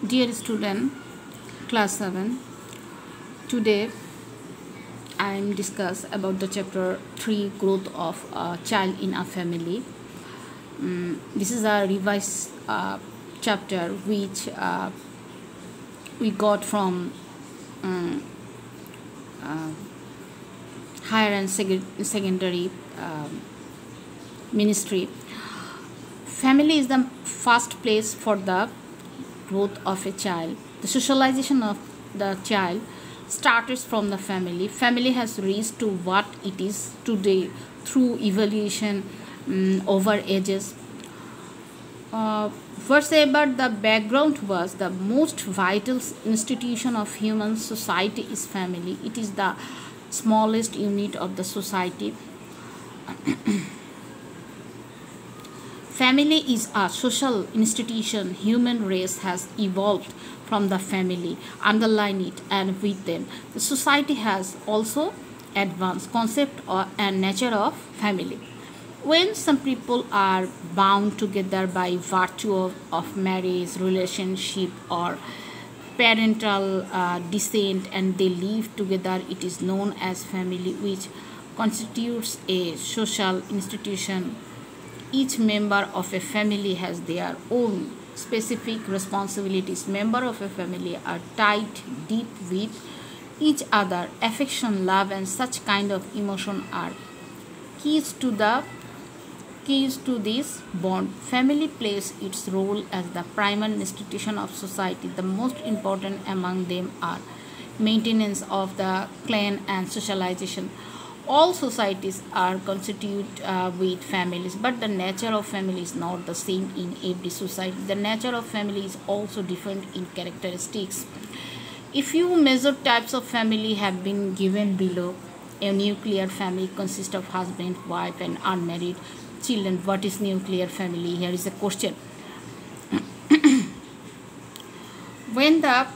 Dear student, class 7, today I am discuss about the chapter 3, growth of a child in a family. This is a revised chapter which we got from higher and secondary ministry. Family is the first place for the growth of a child. The socialization of the child starts from the family. Family has reached to what it is today through evolution over ages. Whatever the background was, the most vital institution of human society is family. It is the smallest unit of the society. Family is a social institution. Human race has evolved from the family. Underline it, and with them, the society has also advanced concept and nature of family. When some people are bound together by virtue of marriage, relationship, or parental descent, and they live together, it is known as family, which constitutes a social institution. Each member of a family has their own specific responsibilities. Members of a family are tied deep with each other. Affection, love, and such kind of emotion are keys to this bond. Family plays its role as the primary institution of society. The most important among them are maintenance of the clan and socialization. All societies are constituted with families, but the nature of family is not the same in every society. The nature of family is also different in characteristics. A few major types of family have been given below. A nuclear family consists of husband, wife, and unmarried children. What is nuclear family? Here is a question. When the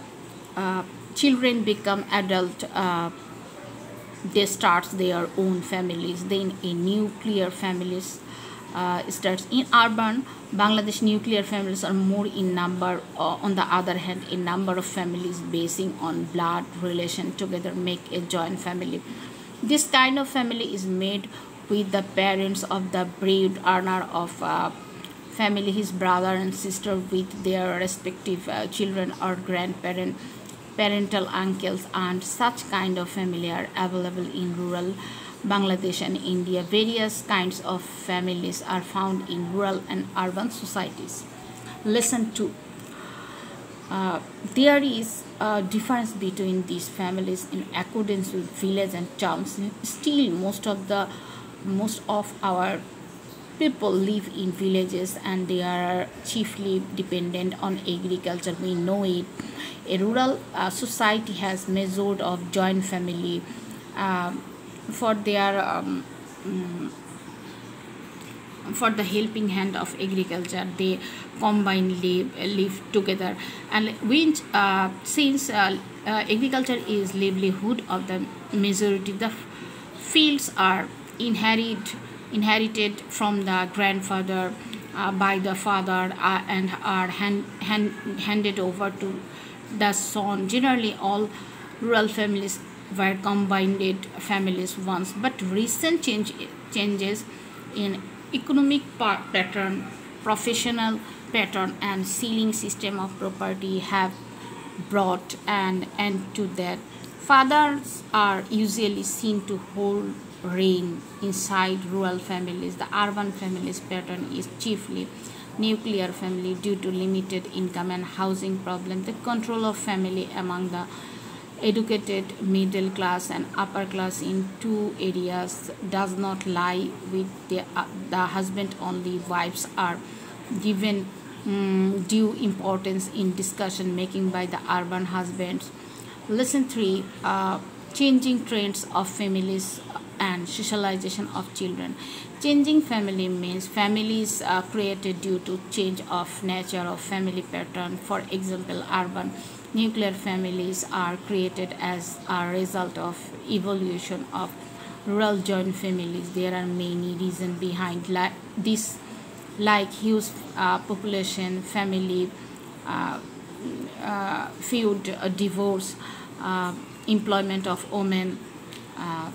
children become adult, they start their own families. Then a nuclear families starts. In urban Bangladesh, nuclear families are more in number. On the other hand, a number of families basing on blood relation together make a joint family. This kind of family is made with the parents of the bread earner of family, his brother and sister, with their respective children or grandparents, parental uncles, and such kind of family are available in rural Bangladesh and India. Various kinds of families are found in rural and urban societies. Lesson 2. There is a difference between these families in accordance with village and towns. Still, most of our people live in villages and they are chiefly dependent on agriculture. We know it. A rural society has measured of joint family for their for the helping hand of agriculture. They combinedly live together, and which since agriculture is livelihood of the majority, the fields are inherited from the grandfather by the father and are handed over to the son. Generally, all rural families were combined families once, but recent changes in economic pattern, professional pattern, and ceiling system of property have brought an end to that. Fathers are usually seen to hold reign inside rural families. The urban families pattern is chiefly nuclear family due to limited income and housing problem. The control of family among the educated middle class and upper class in two areas does not lie with the husband only. Wives are given due importance in discussion making by the urban husbands. Lesson 3. Changing trends of families and socialization of children. Changing family means families are created due to change of nature of family pattern. For example, urban nuclear families are created as a result of evolution of rural joint families. There are many reasons behind this, like huge population, family feud, divorce, uh, employment of women. Uh,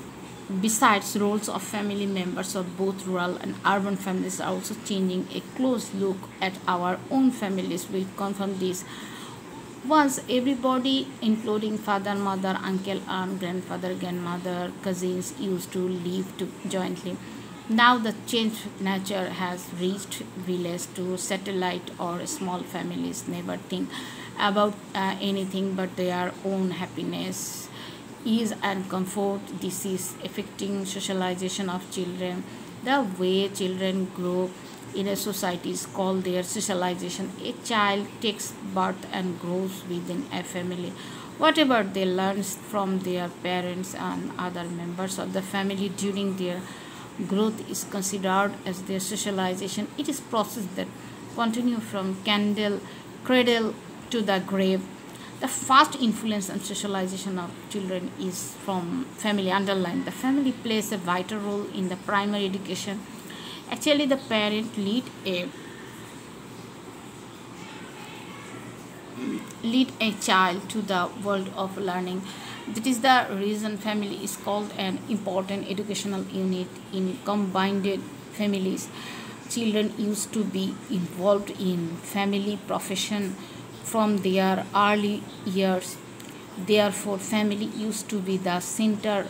Besides, roles of family members of both rural and urban families are also changing. A close look at our own families will confirm this. Once everybody, including father, mother, uncle, aunt, grandfather, grandmother, cousins, used to live jointly. Now the changed nature has reached village to satellite or small families never think about anything but their own happiness, ease and comfort. This is affecting socialization of children. The way children grow in a society is called their socialization. A child takes birth and grows within a family. Whatever they learn from their parents and other members of the family during their growth is considered as their socialization. It is process that continue from cradle to the grave. The first influence and socialization of children is from family. Underline, the family plays a vital role in the primary education. Actually, the parent lead a child to the world of learning. That is the reason family is called an important educational unit. In combined families, children used to be involved in family profession from their early years. Therefore, family used to be the center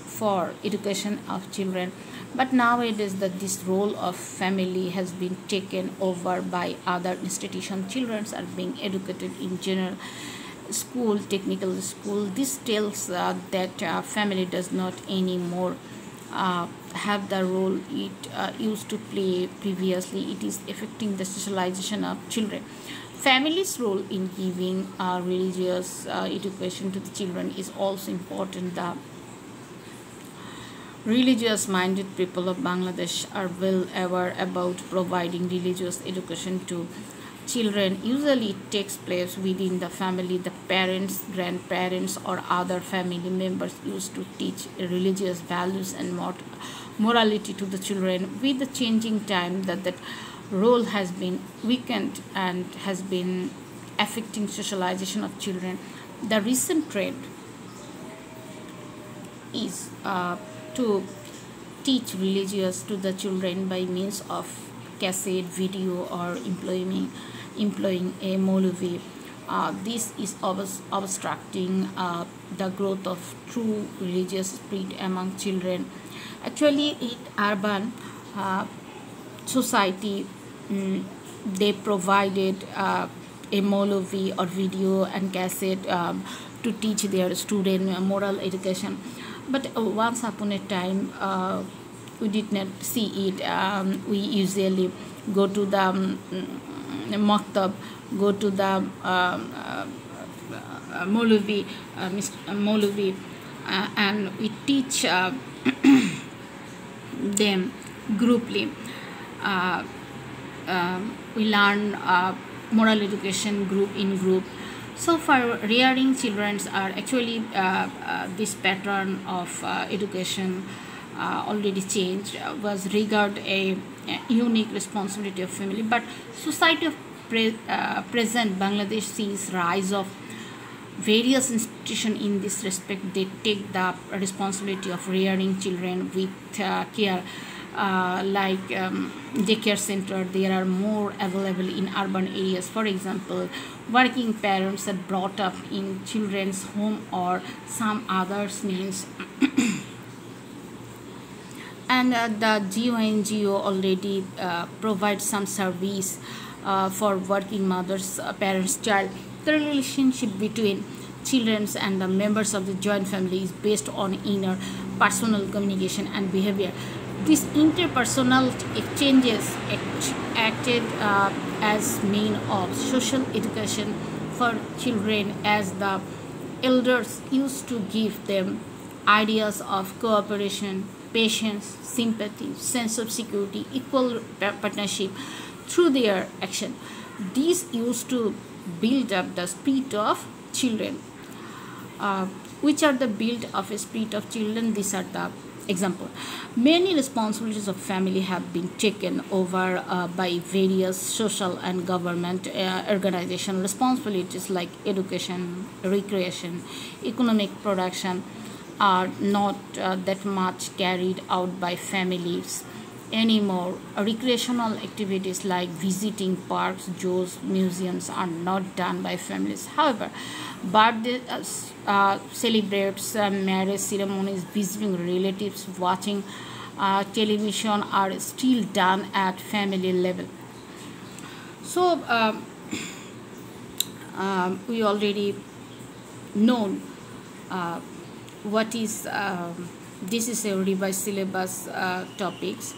for education of children. But nowadays, this role of family has been taken over by other institutions. Children are being educated in general school, technical school. This tells that family does not anymore have the role it used to play previously. It is affecting the socialization of children. Family's role in giving religious education to the children is also important. The religious minded people of Bangladesh are well aware about providing religious education to children. Usually, it takes place within the family. The parents, grandparents, or other family members used to teach religious values and morality to the children. With the changing time, that role has been weakened and has been affecting socialization of children. The recent trend is to teach religious to the children by means of cassette, video, or employing a Maulvi. This is obstructing the growth of true religious spirit among children. Actually, in urban society, they provided a Maulvi or video and cassette to teach their student moral education. But once upon a time, we did not see it. We usually go to the maktab, go to the Maulvi, and we teach them grouply. Uh, we learn moral education group in group. So for rearing children are actually this pattern of education already changed, was regarded a unique responsibility of family. But society of present Bangladesh sees rise of various institutions in this respect. They take the responsibility of rearing children with care. Like daycare center, there are more available in urban areas. For example, working parents are brought up in children's home or some others means. And the GONGO already provides some service for working mothers, parents, child. The relationship between children and the members of the joint family is based on inner personal communication and behavior. These interpersonal exchanges acted as mean of social education for children, as the elders used to give them ideas of cooperation, patience, sympathy, sense of security, equal partnership through their action. These used to build up the spirit of children. Which are the build of a spirit of children? These are the Example, many responsibilities of family have been taken over by various social and government organization. Responsibilities like education, recreation, economic production are not that much carried out by families anymore. Recreational activities like visiting parks, zoos, museums are not done by families. However, birthday celebrates, marriage ceremonies, visiting relatives, watching television are still done at family level. So we already know uh, what is this is a revised syllabus topics.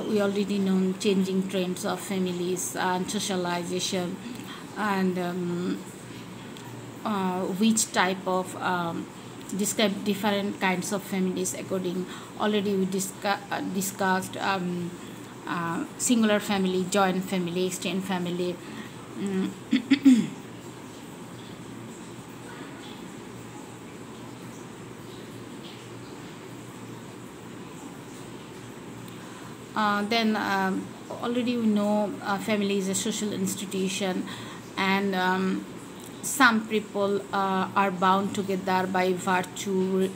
We already know changing trends of families and socialization, and which type of describe different kinds of families according. Already we discussed singular family, joint family, extended family. Mm. Then already we know family is a social institution, and some people are bound together by virtue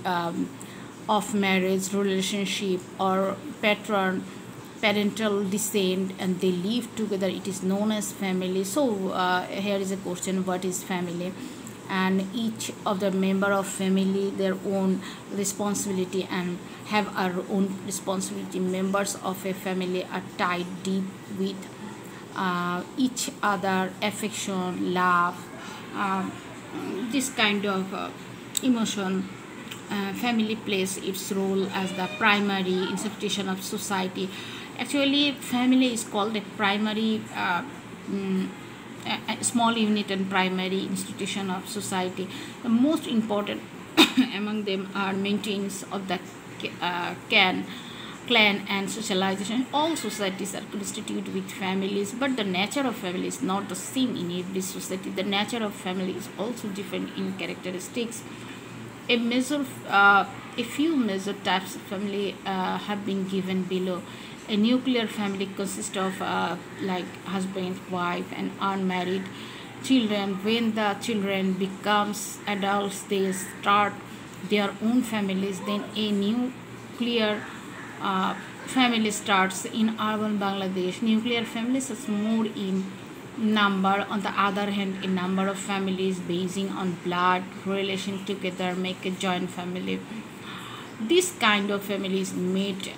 of marriage relationship or parental descent, and they live together. It is known as family. So here is a question: what is family? And each of the member of family their own responsibility and have our own responsibility. Members of a family are tied deep with each other, affection, love, uh, this kind of emotion. Family plays its role as the primary institution of society. Actually, family is called a primary mm, a small unit and primary institution of society. The most important among them are maintenance of the can clan and socialization. All societies are constituted with families, but the nature of family is not the same in every society. The nature of family is also different in characteristics. A few major types of family have been given below. A nuclear family consists of like husband, wife, and unmarried children. When the children becomes adults, they start their own families. Then a nuclear uh, family starts in urban Bangladesh. Nuclear families are more in number. On the other hand, a number of families basing on blood relation together make a joint family. This kind of family is made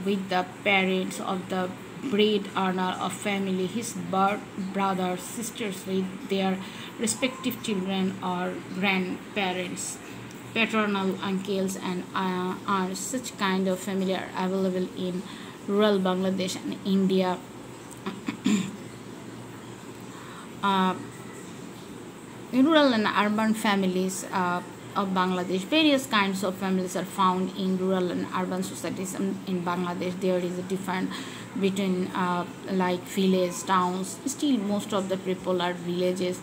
with the parents of the bread earner of family, his brothers, sisters with their respective children or grandparents, paternal uncles and aunts. Such kind of family are available in rural Bangladesh and India. uh, Rural and urban families of Bangladesh. Various kinds of families are found in rural and urban societies in Bangladesh. There is a difference between like village, towns. Still, most of the people are villages.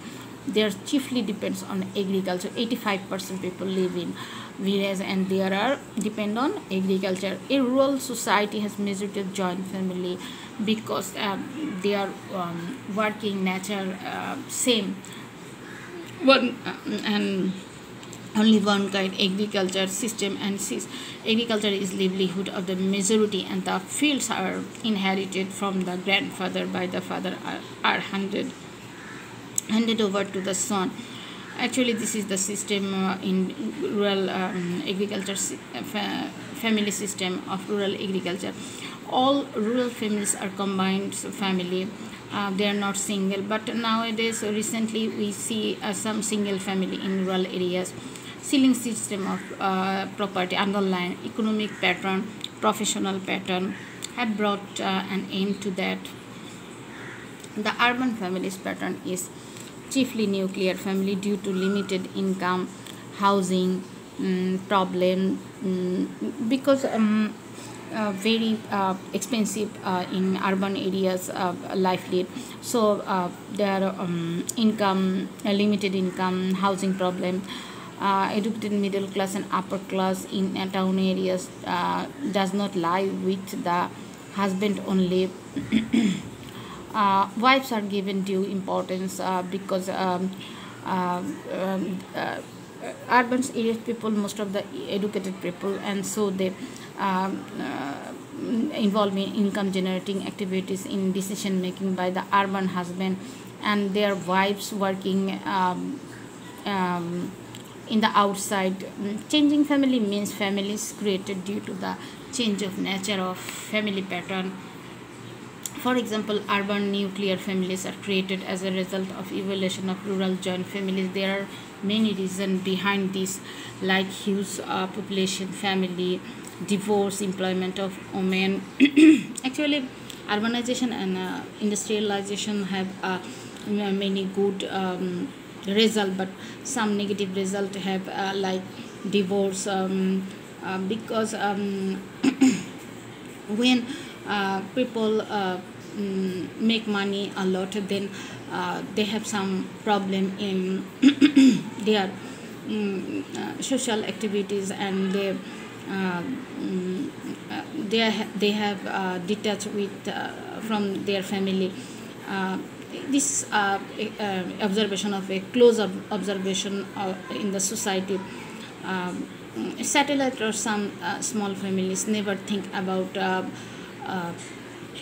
There chiefly depends on agriculture. 85% people live in village, and there are depend on agriculture. A rural society has majority of joint family because they are working nature same one and only one kind agriculture system, and agriculture is livelihood of the majority, and the fields are inherited from the grandfather by the father, are handed over to the son. Actually, this is the system in rural agriculture family system of rural agriculture. All rural families are combined family. They are not single, but nowadays recently we see some single family in rural areas. Ceiling system of property, underline economic pattern, professional pattern have brought an end to that. The urban family's pattern is chiefly nuclear family due to limited income, housing problem, because very expensive in urban areas livelihood. So there are income limited income, housing problem, educated middle class and upper class in town areas does not lie with the husband only. Wives are given due importance because uh, um, uh, urban areas people, most of the educated people, and so they involve in income generating activities in decision making by the urban husband, and their wives working um, in the outside. Changing family means families created due to the change of nature of family pattern. For example, urban nuclear families are created as a result of evolution of rural joint families. There are many reasons behind this, like huge population, family, divorce, employment of women. Actually, urbanization and industrialization have many good result, but some negative result have like divorce, because when people make money a lot, then they have some problem in their social activities, and they have detached with from their family. uh, this observation of a close observation in the society. um, Satellite or some small families never think about uh,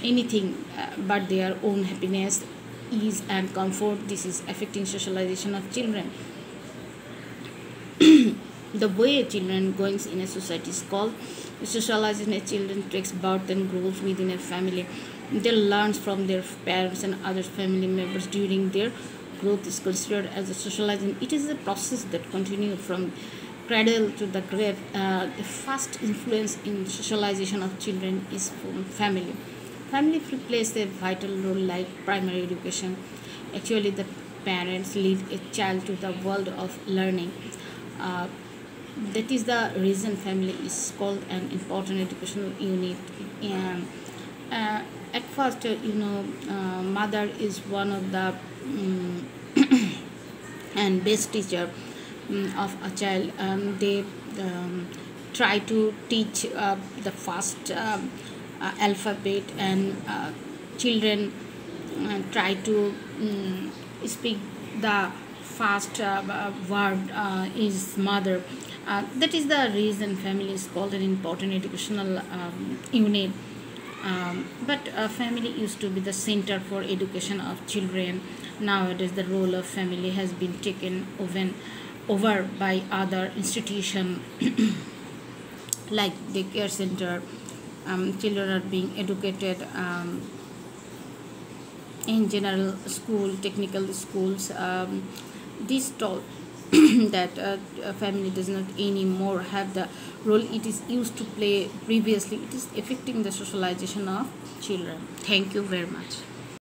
anything but their own happiness, ease, and comfort. This is affecting socialization of children. The way children goings in a society is called socializing. A children takes birth and grows within a family. They learn from their parents and other family members during their growth is considered as a socializing. It is a process that continues from cradle to the grave. The first influence in socialization of children is from family. Family plays a vital role like primary education. Actually, the parents lead a child to the world of learning. Uh, that is the reason family is called an important educational unit. And at first, mother is one of the and best teacher of a child. They try to teach the first alphabet, and children try to speak the first word is mother. That is the reason family is called an important educational unit. But family used to be the center for education of children. Nowadays, the role of family has been taken over by other institution like daycare center. Children are being educated in general school, technical schools. This taught that family does not anymore have the role it is used to play previously. It is affecting the socialization of children. Thank you very much.